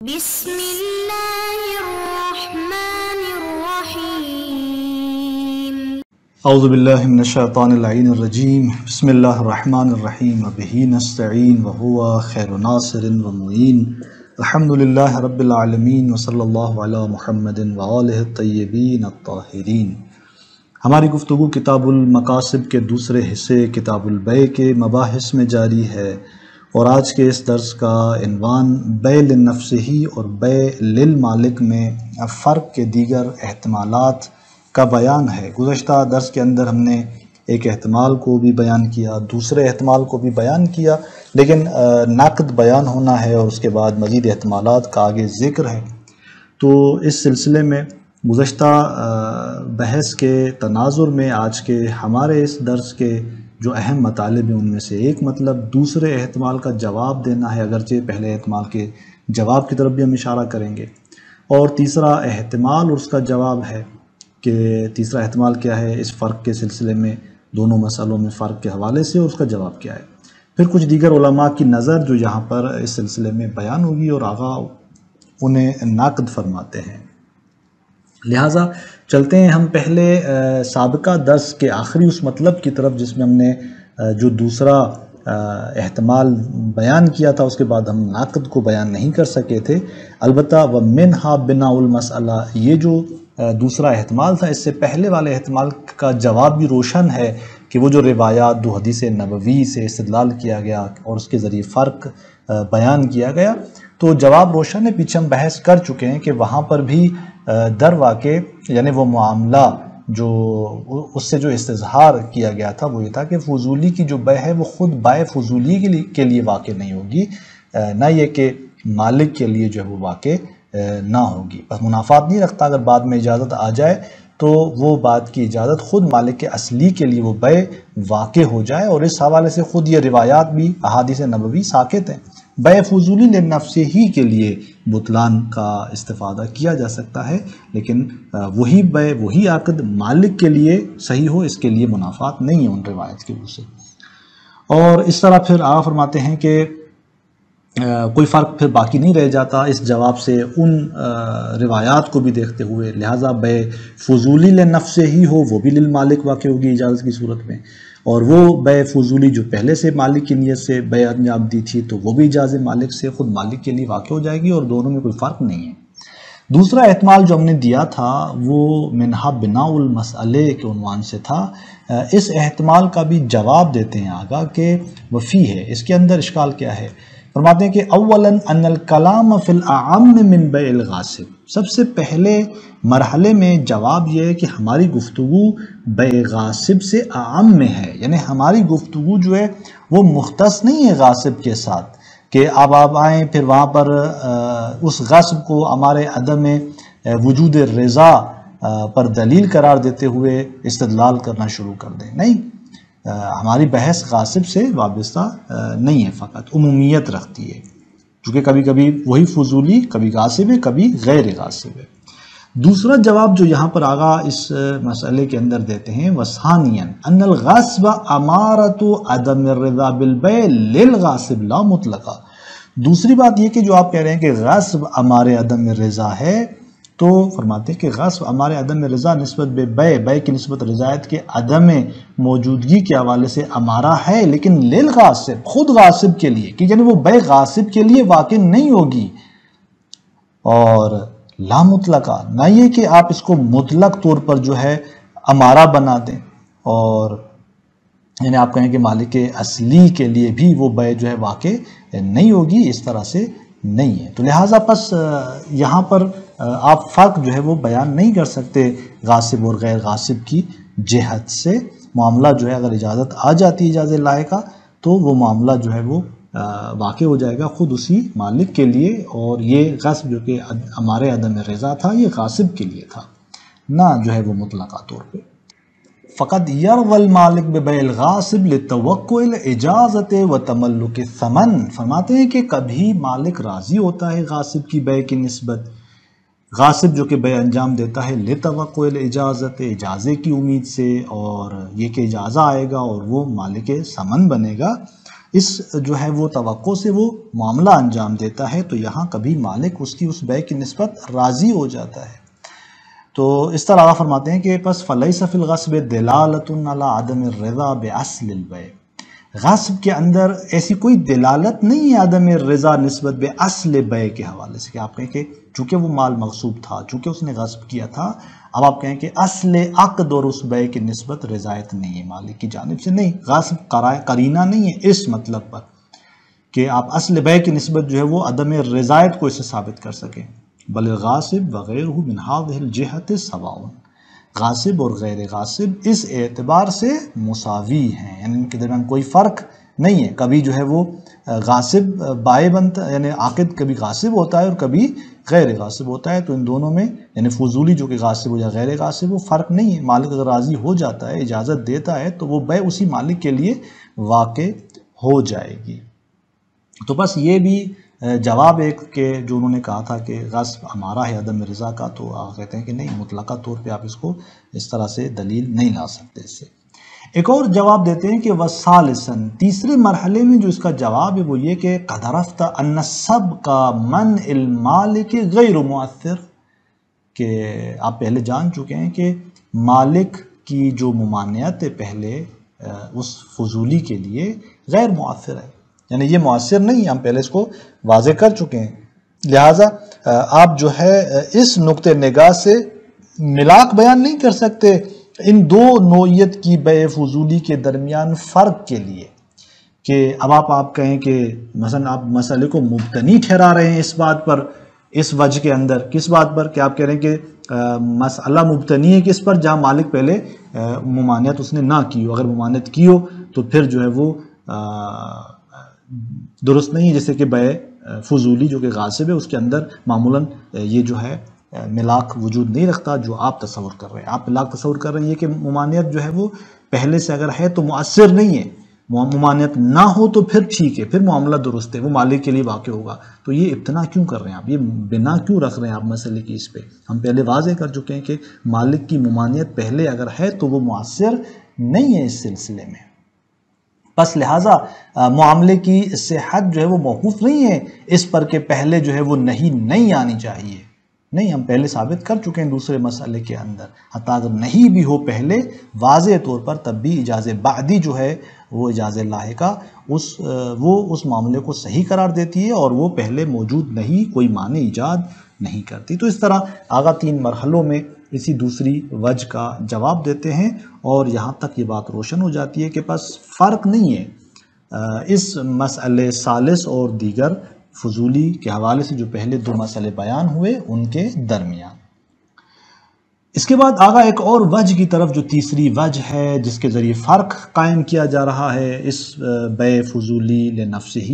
بسم اللہ الرحمن الرحیم اعوذ باللہ من الشیطان اللعین الرجیم بسم اللہ الرحمن الرحیم وبہ نستعین وہو خیر ناصر ومعین الحمدللہ رب العالمین وصلی اللہ علی محمد وآلہ الطیبین الطاہرین۔ ہماری گفتگو کتاب المقاصد کے دوسرے حصے کتاب البیع کے مباحث میں جاری ہے، اور آج کے اس درس کا عنوان بیع للنفسہی اور بیع للمالک میں فرق کے دیگر احتمالات کا بیان ہے۔ گزشتہ درس کے اندر ہم نے ایک احتمال کو بھی بیان کیا، دوسرے احتمال کو بھی بیان کیا، لیکن نقد بیان ہونا ہے اور اس کے بعد مزید احتمالات کا آگے ذکر ہے۔ تو اس سلسلے میں گزشتہ بحث کے تناظر میں آج کے ہمارے اس درس کے جو اہم مطالب ہیں ان میں سے ایک مطلب دوسرے احتمال کا جواب دینا ہے، اگرچہ پہلے احتمال کے جواب کی طرف بھی ہم اشارہ کریں گے، اور تیسرا احتمال اور اس کا جواب ہے کہ تیسرا احتمال کیا ہے اس فرق کے سلسلے میں، دونوں مسئلوں میں فرق کے حوالے سے، اور اس کا جواب کیا ہے۔ پھر کچھ دیگر علماء کی نظر جو یہاں پر اس سلسلے میں بیان ہوگی اور آغا انہیں نقد فرماتے ہیں۔ لہٰذا چلتے ہیں ہم پہلے سابقہ درس کے آخری اس مطلب کی طرف جس میں ہم نے جو دوسرا احتمال بیان کیا تھا، اس کے بعد ہم نقد کو بیان نہیں کر سکے تھے۔ البتہ وَمِنْهَا بِنَاءُ الْمَسْأَلَةِ، یہ جو دوسرا احتمال تھا اس سے پہلے والے احتمال کا جواب بھی روشن ہے کہ وہ جو روایات دو حدیث نبوی سے استدلال کیا گیا اور اس کے ذریعے فرق بیان کیا گیا، تو جواب روشن ہے۔ پیچھے ہم بحث کر چکے ہیں کہ وہاں پر بھی در واقع یعنی وہ معاملہ جو اس سے جو استظہار کیا گیا تھا وہ یہ تھا کہ فضولی کی جو بیع ہے وہ خود بیع فضولی کے لیے واقع نہیں ہوگی، نہ یہ کہ مالک کے لیے جو ہے وہ واقع نہ ہوگی۔ بس منافات نہیں رکھتا، اگر بعد میں اجازت آ جائے تو وہ بات کی اجازت خود مالک کے اصلی کے لیے وہ بیع واقع ہو جائے، اور اس حوالے سے خود یہ روایات بھی احادیث نبوی ساکت ہیں۔ بیع فضولی للنفس ہی کے لیے بطلان کا استفادہ کیا جا سکتا ہے، لیکن وہی بیع وہی عقد مالک کے لیے صحیح ہو، اس کے لیے منافات نہیں ہے ان روایت کی وجہ سے۔ اور اس طرح پھر آگے فرماتے ہیں کہ کوئی فرق پھر باقی نہیں رہ جاتا اس جواب سے ان روایات کو بھی دیکھتے ہوئے، لہٰذا بیع فضولی للنفس ہی ہو وہ بھی للمالک واقع ہوگی اجازت کی صورت میں، اور وہ بیع فضولی جو پہلے سے مالک کی نیت سے بیع انجام دی تھی تو وہ بھی اجازت مالک سے خود مالک کے لیے واقع ہو جائے گی، اور دونوں میں کوئی فرق نہیں ہے۔ دوسرا احتمال جو ہم نے دیا تھا وہ منہا بناء المسئلے کے عنوان سے تھا۔ اس احتمال کا بھی جواب دیتے ہیں آگا کہ وفی ہے۔ اس کے اندر اشکال کیا ہے؟ فرماتے ہیں کہ اولا ان الکلام فی الاعم من بیع الغاصب، سب سے پہلے مرحلے میں جواب یہ ہے کہ ہماری گفتگو بیع غاصب سے اعم میں ہے، یعنی ہماری گفتگو جو ہے وہ مختص نہیں ہے غاصب کے ساتھ کہ اب آپ آئیں پھر وہاں پر اس غصب کو ہمارے عدم وجود رضا پر دلیل قرار دیتے ہوئے استدلال کرنا شروع کر دیں، نہیں، ہماری بحث غاصب سے وابستہ نہیں ہے، فقط عمومیت رکھتی ہے، چونکہ کبھی کبھی وہی فضولی کبھی غاصب ہے کبھی غیر غاصب ہے۔ دوسرا جواب جو یہاں پر آگا اس مسئلے کے اندر دیتے ہیں وثانیاً ان الغصب امارۃ عدم الرضا بالبیع للغاصب لا مطلقہ، دوسری بات یہ کہ جو آپ کہہ رہے ہیں کہ غصب امار عدم رضا ہے، تو فرماتے ہیں کہ غصب امار عدم رضا نسبت بیع کی نسبت رضایت کے عدم موجودگی کے حوالے سے امارہ ہے، لیکن للغاصب خود غاصب کے لیے، کہ یعنی وہ بیع غاصب کے لیے واقع نہیں ہوگی، اور لا مطلقہ نہ یہ کہ آپ اس کو مطلق طور پر جو ہے امارہ بنا دیں، اور یعنی آپ کہیں کہ مالک اصلی کے لیے بھی وہ بیع جو ہے واقع نہیں ہوگی، اس طرح سے نہیں ہے۔ تو لہٰذا پس یہاں پر آپ فرق جو ہے وہ بیان نہیں کر سکتے غاصب اور غیر غاصب کی جہت سے۔ معاملہ جو ہے اگر اجازت آ جاتی ہے اجازت لاحقہ تو وہ معاملہ جو ہے وہ واقع ہو جائے گا خود اسی مالک کے لیے، اور یہ غصب جو کہ ہمارے عدم رضا تھا یہ غاصب کے لیے تھا، نہ جو ہے وہ مطلقہ طور پہ۔ فقط یرضی المالک ببیع الغاصب لتوقع الاجازت وتملک الثمن، فرماتے ہیں کہ کبھی مالک راضی ہوتا ہے غاصب کی بیع کی نسبت، غاصب جو کہ بیع انجام دیتا ہے لتوقع الاجازت اجازے کی امید سے، اور یہ کہ اجازہ آئے گا اور وہ مالک ثمن بنے گا، اس جو ہے وہ توقع سے وہ معاملہ انجام دیتا ہے تو یہاں کبھی مالک اس کی اس بے کی نسبت راضی ہو جاتا ہے۔ تو اس طرح آقا فرماتے ہیں کہ پس فلیس فی الغصب دلالۃ علی عدم الرضا باصل البیع، غصب کے اندر ایسی کوئی دلالت نہیں ہے عدم رضا نسبت بے اصل بیع کے حوالے سے، کہ آپ کہیں کہ چونکہ وہ مال مغصوب تھا، چونکہ اس نے غصب کیا تھا، اب آپ کہیں کہ اصل عقد اور اس بیع کی نسبت رضایت نہیں ہے مالک کی جانب سے۔ نہیں، غصب قرینہ نہیں ہے اس مطلب پر کہ آپ اصل بیع کی نسبت جو ہے وہ عدم رضایت کو اسے ثابت کر سکیں، بل غاصب وغیرہ من هذه الجهة سواء، غاصب اور غیر غاصب اس اعتبار سے مساوی ہیں، یعنی ان کے درمیان کوئی فرق نہیں ہے۔ کبھی جو ہے وہ غاصب بائع بنتا، یعنی عاقد کبھی غاصب ہوتا ہے اور کبھی غیر غاصب ہوتا ہے، تو ان دونوں میں یعنی فضولی جو کہ غاصب ہو یا غیر غاصب وہ فرق نہیں ہے۔ مالک اگر راضی ہو جاتا ہے، اجازت دیتا ہے، تو وہ بیع اسی مالک کے لیے واقع ہو جائے گی۔ تو بس یہ بھی جواب ایک کہ جو انہوں نے کہا تھا کہ غصب ہمارا ہے عدم رضا کا، تو آپ کہتے ہیں کہ نہیں، مطلقہ طور پہ آپ اس کو اس طرح سے دلیل نہیں لا سکتے اس سے۔ ایک اور جواب دیتے ہیں کہ وَثَالِثًا، تیسرے مرحلے میں جو اس کا جواب ہے وہ یہ کہ قَدْ عَرَفْتَ أَنَّ السَّبْقَ مَنْعِ الْمَالِكِ غَيْرُ مُؤَثِّرٌ، کہ آپ پہلے جان چکے ہیں کہ مالک کی جو ممانعت ہے پہلے اس فضولی کے لیے غیر مؤثر ہے، یعنی یہ مؤثر نہیں ہے، ہم پہلے اس کو واضح کر چکے ہیں۔ لہٰذا آپ جو ہے اس نقطۂ نگاہ سے ملاک بیان نہیں کر سکتے ان دو نوعیت کی بیع فضولی کے درمیان فرق کے لیے، کہ اب آپ کہیں کہ مثلا آپ مسئلے کو مبتنی ٹھہرا رہے ہیں اس بات پر، اس وجہ کے اندر، کس بات پر کہ آپ کہہ رہے ہیں کہ مسئلہ مبتنی ہے کس پر، جہاں مالک پہلے ممانعت اس نے نہ کی ہو، اگر ممانعت کی ہو تو پھر جو ہے وہ درست نہیں ہے، جیسے کہ بیع فضولی جو کہ غاصب ہے اس کے اندر معمولاً یہ جو ہے ملاک وجود نہیں رکھتا جو آپ تصور کر رہے ہیں۔ آپ ملاک تصور کر رہے ہیں کہ ممانعت جو ہے وہ پہلے سے اگر ہے تو مؤثر نہیں ہے، ممانعت نہ ہو تو پھر ٹھیک ہے، پھر معاملہ درست ہے، وہ مالک کے لیے واقع ہوگا۔ تو یہ ابتنا کیوں کر رہے ہیں آپ، یہ بنا کیوں رکھ رہے ہیں آپ مسئلے کی اس پہ؟ ہم پہلے واضح کر چکے ہیں کہ مالک کی ممانعت پہلے اگر ہے تو وہ مؤثر نہیں ہے اس سلسلے میں، بس لہٰذا معاملے کی صحت جو ہے وہ موقوف نہیں ہے اس پر کہ پہلے جو ہے وہ نہیں آنی چاہیے، نہیں، ہم پہلے ثابت کر چکے ہیں دوسرے مسئلے کے اندر، حتیٰ اگر نہیں بھی ہو پہلے واضح طور پر تب بھی اجازت بعدی جو ہے وہ اجازت لاحقہ وہ اس معاملے کو صحیح قرار دیتی ہے اور وہ پہلے موجود نہیں، کوئی معنی ایجاد نہیں کرتی۔ تو اس طرح آگاہ 3 مرحلوں میں اسی دوسری وجہ کا جواب دیتے ہیں، اور یہاں تک یہ بات روشن ہو جاتی ہے کہ بس فرق نہیں ہے اس مسئلے ثالث اور دیگر فضولی کے حوالے سے جو پہلے 2 مسئلے بیان ہوئے ان کے درمیان۔ اس کے بعد آگاہ ایک اور وجہ کی طرف جو تیسری وجہ ہے جس کے ذریعے فرق قائم کیا جا رہا ہے اس بیع فضولی لنفسہ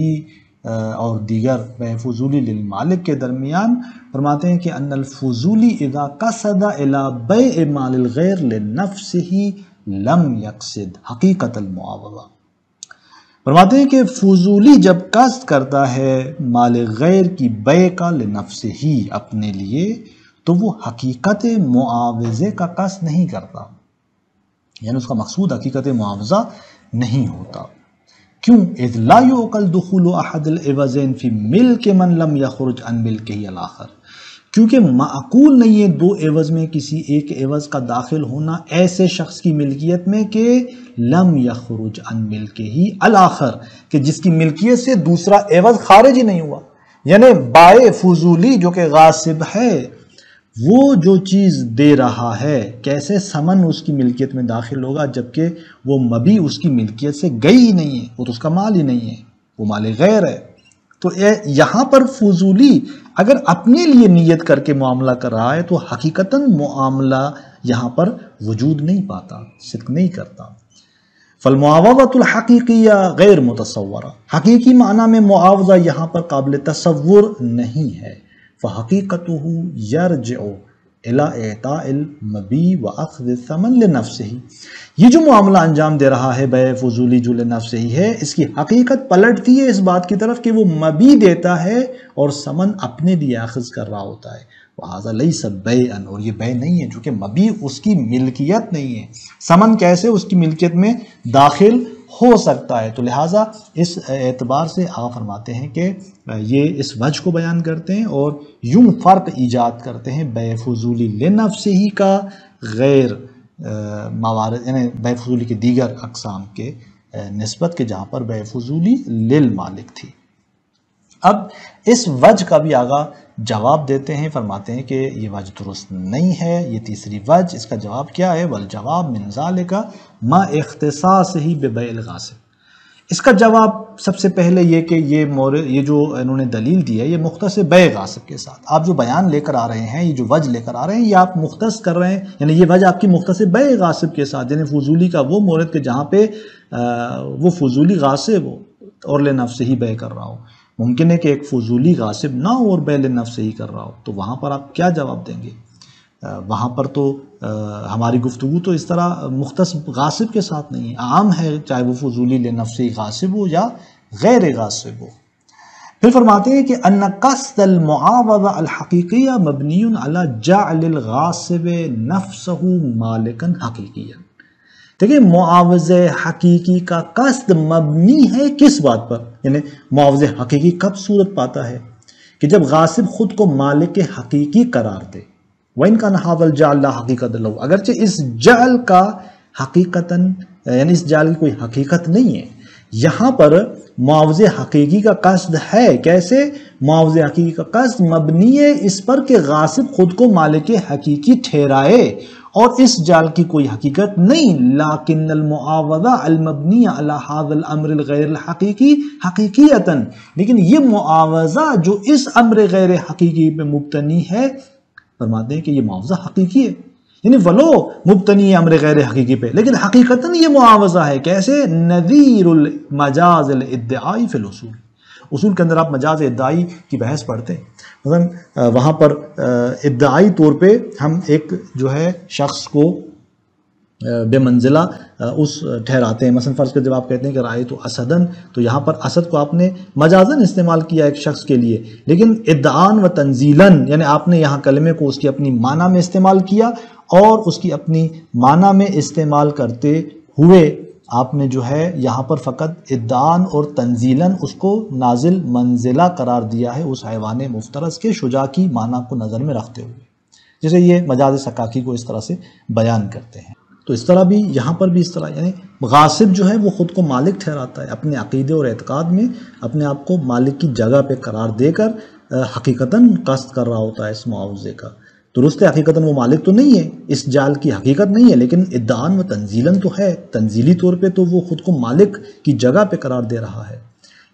اور دیگر بیع فضولی للمالک کے درمیان، فرماتے ہیں کہ ان الفضولی اذا قصد الى بیع مال الغیر لنفسہ لم یقصد حقیقت المعاوضہ، فرماتے ہیں کہ فضولی جب قصد کرتا ہے مال غیر کی بیع کا لنفسہ ہی اپنے لیے، تو وہ حقیقت معاوضے کا قصد نہیں کرتا، یعنی اس کا مقصود حقیقت معاوضہ نہیں ہوتا۔ کیوں؟ اذ لا يعقل دخول احد العوضین فی ملک من لم یخرج عن ملکہ الاخر، کیونکہ معقول نہیں ہے 2 عوض میں کسی ایک عوض کا داخل ہونا ایسے شخص کی ملکیت میں کہ لم یخرج عن ملکہ الاخر، کہ جس کی ملکیت سے دوسرا عوض خارج ہی نہیں ہوا، یعنی بائع فضولی جو کہ غاصب ہے وہ جو چیز دے رہا ہے کیسے ثمن اس کی ملکیت میں داخل ہوگا جبکہ وہ مبی اس کی ملکیت سے گئی ہی نہیں ہے، وہ تو اس کا مال ہی نہیں ہے، وہ مال غیر ہے۔ تو یہاں پر فضولی اگر اپنے لیے نیت کر کے معاملہ کر رہا ہے تو حقیقتاً معاملہ یہاں پر وجود نہیں پاتا، صدق نہیں کرتا۔ فالمعاوضۃ الحقیقیہ غیر متصورہ، حقیقی معنی میں معاوضہ یہاں پر قابل تصور نہیں ہے۔ فحقیقتہ یرجع الی اعطاء المبی واخذ الثمن لنفسہ، یہ جو معاملہ انجام دے رہا ہے بیع فضولی جو لنفسہ ہی ہے، اس کی حقیقت پلٹتی ہے اس بات کی طرف کہ وہ مبی دیتا ہے اور ثمن اپنے لیے اخذ کر رہا ہوتا ہے۔ وَهَذَا لَيْسَ بَيْعًا، اور یہ بیع نہیں ہے چونکہ مبی اس کی ملکیت نہیں ہے، ثمن کیسے اس کی ملکیت میں داخل ہو سکتا ہے. تو لہٰذا اس اعتبار سے آقا فرماتے ہیں کہ یہ اس وجہ کو بیان کرتے ہیں اور یوں فرق ایجاد کرتے ہیں بے فضولی لنفسہ ہی کا غیر موارد یعنی بے فضولی کے دیگر اقسام کے نسبت کے جہاں پر بے فضولی للمالک تھی. اب اس وجہ کا بھی آقا جواب دیتے ہیں، فرماتے ہیں کہ یہ وجہ درست نہیں ہے. یہ تیسری وجہ، اس کا جواب کیا ہے؟ والجواب من ذالک ما اختصاصہ ببیع الغاصب. اس کا جواب سب سے پہلے یہ کہ یہ جو انہوں نے دلیل دی ہے یہ مختص بیع غاصب کے ساتھ. آپ جو بیان لے کر آ رہے ہیں، یہ جو وجہ لے کر آ رہے ہیں، یہ آپ مختص کر رہے ہیں، یعنی یہ وجہ آپ کی مختص بیع غاصب کے ساتھ، یعنی فضولی کا وہ مورد کہ جہاں پہ وہ فضولی غاصب ہو اور لنفسہ ہی بیع کر رہا ہو. ممکن ہے کہ ایک فضولی غاصب نہ ہو اور بیع لنفسہ ہی کر رہا ہو، تو وہاں پر آپ کیا جواب دیں گے؟ وہاں پر تو ہماری گفتگو تو اس طرح مختص غاصب کے ساتھ نہیں ہے، عام ہے، چاہے وہ فضولی لنفسہ غاصب ہو یا غیر غاصب ہو. پھر فرماتے ہیں کہ ان قصد المعاوضہ الحقیقیہ مبنی علی جعل الغاصب نفسہ مالکا حقیقیا. دیکھیں، معاوضہ حقیقی کا قصد مبنی ہے کس بات پر؟ یعنی معاوضہ حقیقی کب صورت پاتا ہے؟ کہ جب غاصب خود کو مالک حقیقی قرار دے. وَإِنْ كَانَ هَذَا الْجَعْلُ لَا حَقِيقَةَ لَهُ. اگرچہ اس جعل کا حقیقتاً یعنی اس جعل کی کوئی حقیقت نہیں ہے، یہاں پر معاوضہ حقیقی کا قصد ہے. کیسے؟ معاوضہ حقیقی کا قصد مبنی ہے اس پر کہ غاصب خود کو مالک حقیقی ٹھہرائے، اور اس جعل کی کوئی حقیقت نہیں. لیکن المعاوضہ المبنی علی هذا الامر الغیر الحقیقی حقیقیتاً، لیکن یہ معاوضہ جو اس امر غیر حقیقی پہ مبتنی ہے، فرماتے ہیں کہ یہ معاوضہ حقیقی ہے. یعنی ولو مبتنی ہے امر غیر حقیقی پہ، لیکن حقیقتاً یہ معاوضہ ہے. کیسے؟ نظیر المجاز الادعائی فی الاصول. اصول کے اندر آپ مجاز ادعائی کی بحث پڑھتے ہیں، مثلا وہاں پر ادعائی طور پہ ہم ایک جو ہے شخص کو بے منزلہ اس ٹھہراتے ہیں. مثلا فرض کر جب آپ کہتے ہیں کہ رأیت اسدن، تو یہاں پر اسد کو آپ نے مجازن استعمال کیا ایک شخص کے لیے، لیکن ادعان و تنزیلاً یعنی آپ نے یہاں کلمے کو اس کی اپنی معنی میں استعمال کیا، اور اس کی اپنی معنی میں استعمال کرتے ہوئے آپ نے جو ہے یہاں پر فقط ادعان اور تنزیلاً اس کو نازل منزلہ قرار دیا ہے اس حیوان مفترس کے شجاع کی معنی کو نظر میں رکھتے ہوئے، جیسے یہ مجاز سکاکی کو اس طرح سے بیان کرتے ہیں. تو اس طرح بھی یہاں پر بھی اس طرح، یعنی غاصب جو ہے وہ خود کو مالک ٹھہراتا ہے، اپنے عقیدے اور اعتقاد میں اپنے آپ کو مالک کی جگہ پہ قرار دے کر حقیقتاً قصد کر رہا ہوتا ہے اس معاوضے کا. درست ہے، حقیقتاً وہ مالک تو نہیں ہے، اس جعل کی حقیقت نہیں ہے، لیکن ادعان و تنزیلاً تو ہے. تنزیلی طور پہ تو وہ خود کو مالک کی جگہ پہ قرار دے رہا ہے.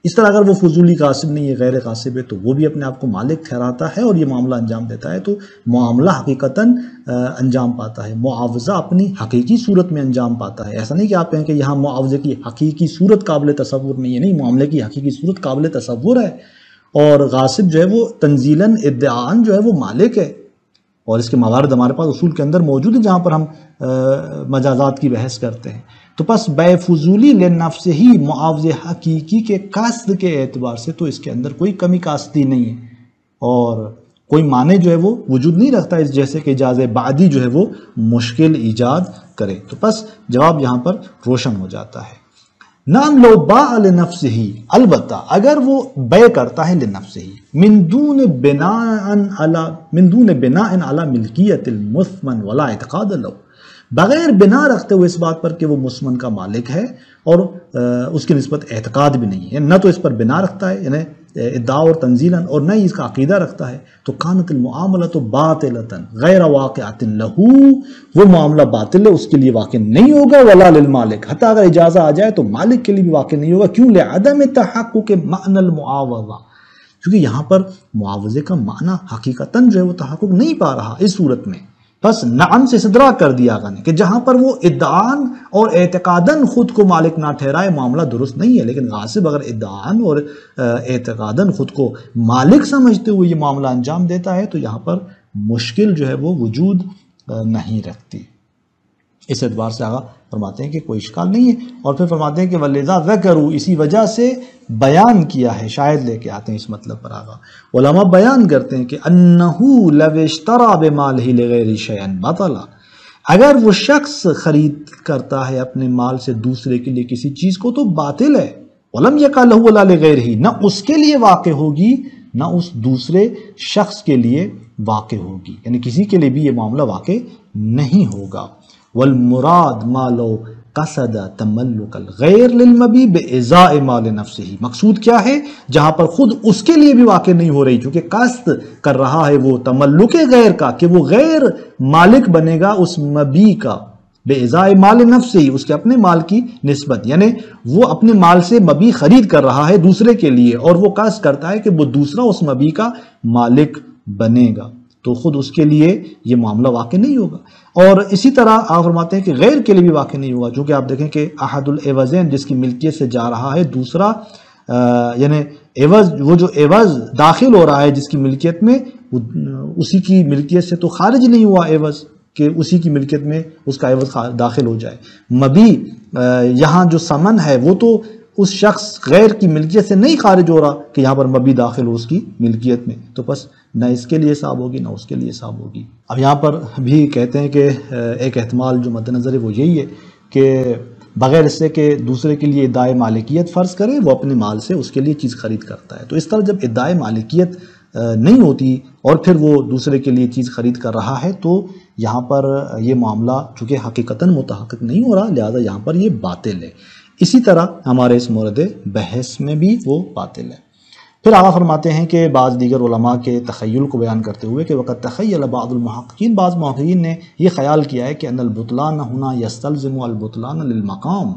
اس طرح اگر وہ فضولی غاصب نہیں ہے، غیر غاصب ہے، تو وہ بھی اپنے آپ کو مالک ٹھہراتا ہے اور یہ معاملہ انجام دیتا ہے. تو معاملہ حقیقتاً انجام پاتا ہے، معاوضہ اپنی حقیقی صورت میں انجام پاتا ہے. ایسا نہیں کہ آپ کہیں کہ یہاں معاوضے کی حقیقی صورت قابل تصور نہیں ہے، نہیں، معاملے کی حقیقی صورت قابل تصور ہے، اور غاصب جو ہے وہ تنزیلاً ادعان جو ہے وہ مالک ہے. اور اس کے موارد ہمارے پاس اصول کے اندر موجود ہیں جہاں پر ہم مجازات کی بحث کرتے ہیں. تو پس بے فضولی لنفسہ ہی معاوضہ حقیقی کے قصد کے اعتبار سے تو اس کے اندر کوئی کمی کاستی نہیں ہے، اور کوئی معنی جو ہے وہ وجود نہیں رکھتا اس جیسے کہ اجازہ بعدی جو ہے وہ مشکل ایجاد کرے. تو پس جواب یہاں پر روشن ہو جاتا ہے. نعم لو باع لنفسہ، البتہ اگر وہ بیع کرتا ہے لنفسہ من دون بناء علی ملکیت المثمن ولا اعتقاد له، بغیر بنا رکھتے ہوئے اس بات پر کہ وہ مثمن کا مالک ہے اور اس کی نسبت اعتقاد بھی نہیں ہے، نہ تو اس پر بنا رکھتا ہے یعنی ادعا اور تنزیلاً، اور نہ ہی اس کا عقیدہ رکھتا ہے، تو کانت المعاملۃ باطلۃ غیر واقعۃ لہ، وہ معاملہ باطل ہے، اس کے لیے واقع نہیں ہوگا، ولا للمالک، حتیٰ اگر اجازہ آ جائے تو مالک کے لیے بھی واقع نہیں ہوگا. کیوں؟ لعدم تحقق معنی المعاوضہ، کیونکہ یہاں پر معاوضے کا معنی حقیقتاً جو ہے وہ تحقق نہیں پا رہا اس صورت میں. بس نعم سے استدراک کر دیا آقا نے کہ جہاں پر وہ ادعان اور اعتقاداً خود کو مالک نہ ٹھہرائے معاملہ درست نہیں ہے، لیکن غاصب اگر ادعان اور اعتقاداً خود کو مالک سمجھتے ہوئے یہ معاملہ انجام دیتا ہے تو یہاں پر مشکل جو ہے وہ وجود نہیں رکھتی. اس اعتبار سے آقا فرماتے ہیں کہ کوئی اشکال نہیں ہے. اور پھر فرماتے ہیں کہ وَلِذَا ذَكَرُوا، اسی وجہ سے بیان کیا ہے، شاید لے کے آتے ہیں اس مطلب پر آقا. علماء بیان کرتے ہیں کہ أَنَّهُ لَوِ اشْتَرَى بِمَالِهِ لِغَيْرِ شَيْءٍ بَطَلَ، اگر وہ شخص خرید کرتا ہے اپنے مال سے دوسرے کے لیے کسی چیز کو تو باطل ہے. وَلَمْ يَقَعْ لَهُ وَلَا لِغَيْرِهِ، نہ اس کے لیے واقع ہوگی نہ اس دوسرے شخص کے لیے واقع ہوگی، یعنی کسی کے لیے بھی یہ معاملہ واقع نہیں ہوگا. وَالْمُرَاد مَا لَوْ قَصَدَ تَمَلُّكَ الْغَيْرِ لِلْمَبِيعِ بِإِزَاءِ مَالِ نَفْسِهِ، مقصود کیا ہے؟ جہاں پر خود اس کے لیے بھی واقع نہیں ہو رہی، چونکہ قصد کر رہا ہے وہ تملک غیر کا، کہ وہ غیر مالک بنے گا اس مبیع کا، بِإِزَاءِ مَالِ نَفْسِهِ، اس کے اپنے مال کی نسبت، یعنی وہ اپنے مال سے مبیع خرید کر رہا ہے دوسرے کے لیے، اور وہ قصد کرتا ہے کہ وہ دوسرا اس مبیع کا مالک بنے گا، تو خود اس کے لیے یہ معاملہ واقع نہیں ہوگا. اور اسی طرح آپ فرماتے ہیں کہ غیر کے لیے بھی واقع نہیں ہوگا، چونکہ آپ دیکھیں کہ احد العوضین جس کی ملکیت سے جا رہا ہے دوسرا، یعنی عوض، وہ جو عوض داخل ہو رہا ہے جس کی ملکیت میں، اسی کی ملکیت سے تو خارج نہیں ہوا عوض کہ اسی کی ملکیت میں اس کا عوض داخل ہو جائے. مبیع یہاں جو ثمن ہے وہ تو اس شخص غیر کی ملکیت سے نہیں خارج ہو رہا کہ یہاں پر مبیع داخل ہو اس کی ملکیت میں، تو بس نہ اس کے لیے حساب ہوگی نہ اس کے لیے حساب ہوگی. اب یہاں پر بھی کہتے ہیں کہ ایک احتمال جو مد نظر ہے وہ یہی ہے کہ بغیر اس سے کہ دوسرے کے لیے ادعائے مالکیت فرض کرے، وہ اپنے مال سے اس کے لیے چیز خرید کرتا ہے. تو اس طرح جب ادعائے مالکیت نہیں ہوتی اور پھر وہ دوسرے کے لیے چیز خرید کر رہا ہے، تو یہاں پر یہ معاملہ چونکہ حقیقتاً متحقق نہیں ہو رہا، لہذا یہاں پر یہ باطل ہے. اسی طرح ہمارے اس مورد بحث میں بھی وہ باطل ہے. پھر آگے فرماتے ہیں کہ بعض دیگر علماء کے تخیل کو بیان کرتے ہوئے کہ وقت تخیل بعض المحققین، بعض محققین نے یہ خیال کیا ہے کہ ان البطلان ہنا یستلزم البطلان للمقام،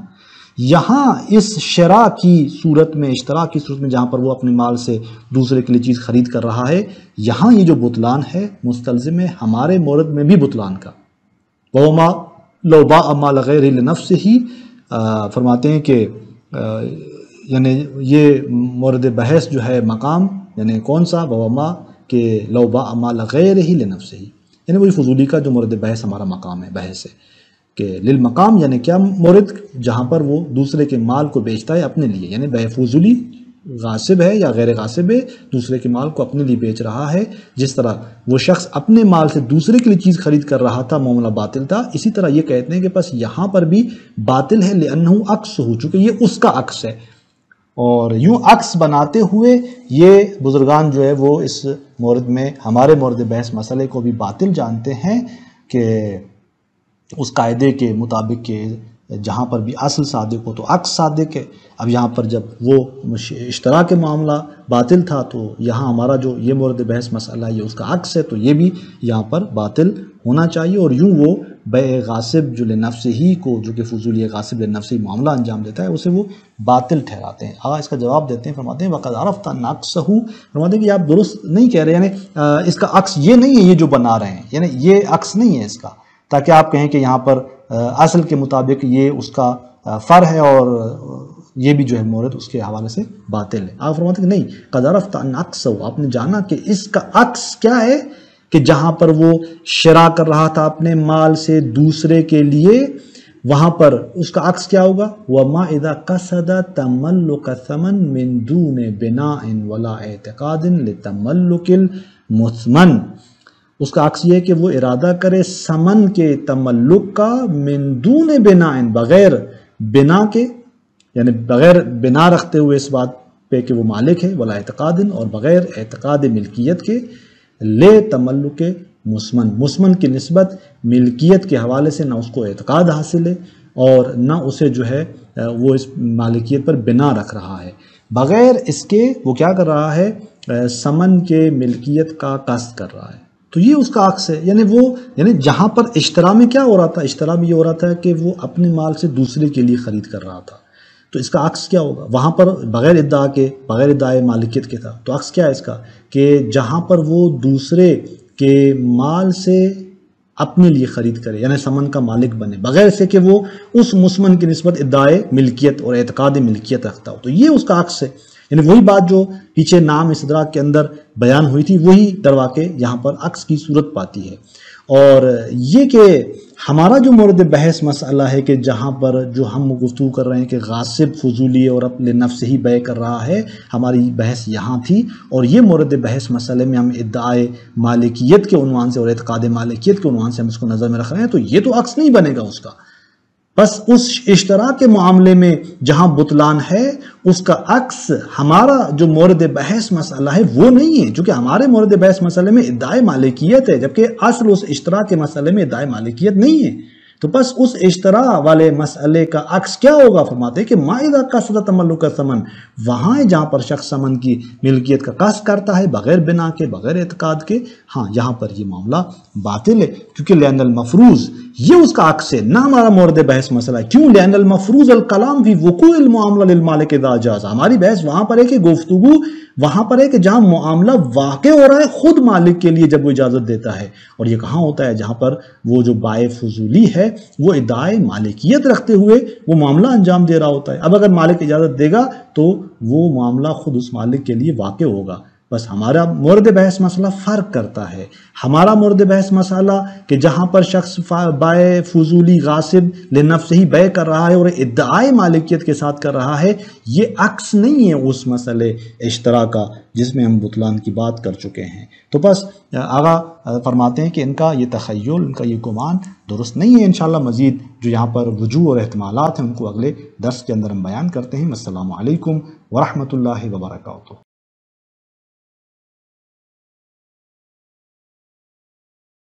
یہاں اس شراء کی صورت میں، اشتراء کی صورت میں جہاں پر وہ اپنے مال سے دوسرے کے لیے چیز خرید کر رہا ہے، یہاں یہ جو بطلان ہے مستلزم ہے ہمارے مورد میں بھی بطلان کا. وَوَمَا لَوْ بَاعَ مَالَ غَيْرِهِ لِنَفْسِهِ، فرماتے ہیں کہ یعنی یہ مورد بحث جو ہے مقام یعنی کون سا؟ وَوَمَا کہ لَوْ بَاعَ مَالَ غَيْرِهِ لِنَفْسِهِ، یعنی وہی فضولی کا جو مورد بحث ہمارا مقام ہے، بحث ہے کہ للمقام، یعنی کیا مورد؟ جہاں پر وہ دوسرے کے مال کو بیچتا ہے اپنے لیے، یعنی بے فضولی غاصب ہے یا غیر غاصب ہے، دوسرے کے مال کو اپنے لیے بیچ رہا ہے. جس طرح وہ شخص اپنے مال سے دوسرے کے لیے چیز خرید کر رہا تھا، معاملہ باطل تھا، اسی طرح یہ کہتے ہیں کہ بس یہاں پر بھی باطل ہے، لأنہ عکس ہو، چونکہ یہ اس کا عکس ہے. اور یوں عکس بناتے ہوئے یہ بزرگان جو ہے وہ اس مورد میں ہمارے مورد بحث مسئلے کو بھی باطل جانتے ہیں کہ اس قاعدے کے مطابق کہ جہاں پر بھی اصل صادق ہو تو عکس صادق ہے. اب یہاں پر جب وہ اشتراک کے معاملہ باطل تھا تو یہاں ہمارا جو یہ مورد بحث مسئلہ یہ اس کا عکس ہے، تو یہ بھی یہاں پر باطل ہونا چاہیے. اور یوں وہ بے غاصب جو لنفس ہی کو، جو کہ فضولی غاصب لنفس ہی معاملہ انجام دیتا ہے، اسے وہ باطل ٹھہراتے ہیں. اس کا جواب دیتے ہیں، فرماتے ہیں وَقَدْ عَرَفْتَ نَقْصَهُ، فرماتے ہیں کہ آپ درست نہیں کہہ رہے، یعنی اس کا عکس یہ نہیں ہے یہ جو بنا رہے ہیں، یعنی یہ عکس نہیں ہے اس کا، تاکہ آپ کہیں کہ یہاں پر اصل کے مطابق یہ اس کا فر ہے اور یہ بھی جو ہے مورد اس کے حوالے سے باطل ہے. آپ فرماتے ہیں کہ نہیں، قَدْ عَرَفْتَ نَقْصَهُ، آپ نے جانا کہ اس کا عکس کیا ہے، کہ جہاں پر وہ شراء کر رہا تھا اپنے مال سے دوسرے کے لیے، وہاں پر اس کا عکس کیا ہوگا؟ وَمَا إِذَا قَصَدَ تَمَلُّكَ ثَمَن مِّن دُونِ بِنَاءٍ وَلَا اعْتِقَادٍ لِتَمَلُّكِ الْمُثْمَن، اس کا عکس یہ ہے کہ وہ ارادہ کرے ثمن کے تملک کا، من دون بناء، بغیر بنا کے، یعنی بغیر بنا رکھتے ہوئے اس بات پہ کہ وہ مالک ہے، ولا اعتقاد، اور بغیر اعتقاد ملکیت کے، لے تملک مسمن، مسمن کی نسبت ملکیت کے حوالے سے نہ اس کو اعتقاد حاصل ہے اور نہ اسے جو ہے وہ اس مالکیت پر بنا رکھ رہا ہے، بغیر اس کے وہ کیا کر رہا ہے؟ ثمن کے ملکیت کا قصد کر رہا ہے. تو یہ اس کا عکس ہے، یعنی جہاں پر اشتراء میں کیا ہو رہا تھا؟ اشتراء میں یہ ہو رہا تھا کہ وہ اپنے مال سے دوسرے کے لیے خرید کر رہا تھا، تو اس کا عکس کیا ہوگا؟ وہاں پر بغیر ادعا کے، بغیر ادعائے مالکیت کے تھا، تو عکس کیا ہے اس کا؟ کہ جہاں پر وہ دوسرے کے مال سے اپنے لیے خرید کرے، یعنی ثمن کا مالک بنے، بغیر سے کہ وہ اس مسمن کی نسبت ادعائے ملکیت اور اعتقاد ملکیت رکھتا ہو، تو یہ اس کا عکس ہے. یعنی وہی بات جو پیچھے نام استدراک کے اندر بیان ہوئی تھی، وہی در واقع یہاں پر عکس کی صورت پاتی ہے. اور یہ کہ ہمارا جو مورد بحث مسئلہ ہے کہ جہاں پر جو ہم گفتگو کر رہے ہیں کہ غاصب فضولی اور اپنے نفس ہی بیع کر رہا ہے، ہماری بحث یہاں تھی، اور یہ مورد بحث مسئلے میں ہم ادعائے مالکیت کے عنوان سے اور اعتقاد مالکیت کے عنوان سے ہم اس کو نظر میں رکھ رہے ہیں، تو یہ تو عکس نہیں بنے گا اس کا۔ بس اس اشتراک کے معاملے میں جہاں بطلان ہے، اس کا عکس ہمارا جو مورد بحث مسئلہ ہے وہ نہیں ہے، چونکہ ہمارے مورد بحث مسئلے میں ادعائے مالکیت ہے، جبکہ اصل اس اشتراک کے مسئلے میں ادعائے مالکیت نہیں ہے۔ تو بس اس اشتراک والے مسئلے کا عکس کیا ہوگا؟ فرماتے ہیں کہ ما اذا قصد تملک ثمن، وہاں ہے جہاں پر شخص ثمن کی ملکیت کا قصد کرتا ہے بغیر بنا کے، بغیر اعتقاد کے، ہاں یہاں پر یہ معاملہ باطل ہے، کیونکہ لأن المفروض یہ اس کا عکس ہے، نہ ہمارا مورد بحث مسئلہ ہے۔ کیوں؟ لأن المفروض الکلام فی وقوع المعاملہ للمالک اذا جاز، ہماری بحث وہاں پر ہے کہ گفتگو وہاں پر ہے کہ جہاں معاملہ واقع ہو رہا ہے خود مالک کے لیے جب وہ اجازت دیتا ہے، اور یہ کہاں ہوتا ہے؟ جہاں پر وہ جو بائع فضولی ہے وہ ادعائے مالکیت رکھتے ہوئے وہ معاملہ انجام دے رہا ہوتا ہے۔ اب اگر مالک اجازت دے گا تو وہ معاملہ خود اس مالک کے لیے واقع ہوگا۔ بس ہمارا مورد بحث مسئلہ فرق کرتا ہے، ہمارا مورد بحث مسئلہ کہ جہاں پر شخص بائع فضولی غاصب لنفس ہی بیع کر رہا ہے اور ادعائے مالکیت کے ساتھ کر رہا ہے، یہ عکس نہیں ہے اس مسئلے اشتراک کا جس میں ہم بطلان کی بات کر چکے ہیں۔ تو بس آغا فرماتے ہیں کہ ان کا یہ تخیل، ان کا یہ گمان درست نہیں ہے۔ انشاءاللہ مزید جو یہاں پر وجوہ اور احتمالات ہیں ان کو اگلے درس کے اندر ہم بیان کرتے ہیں۔ السلام علیکم ورحمۃ اللہ وبرکاتہ۔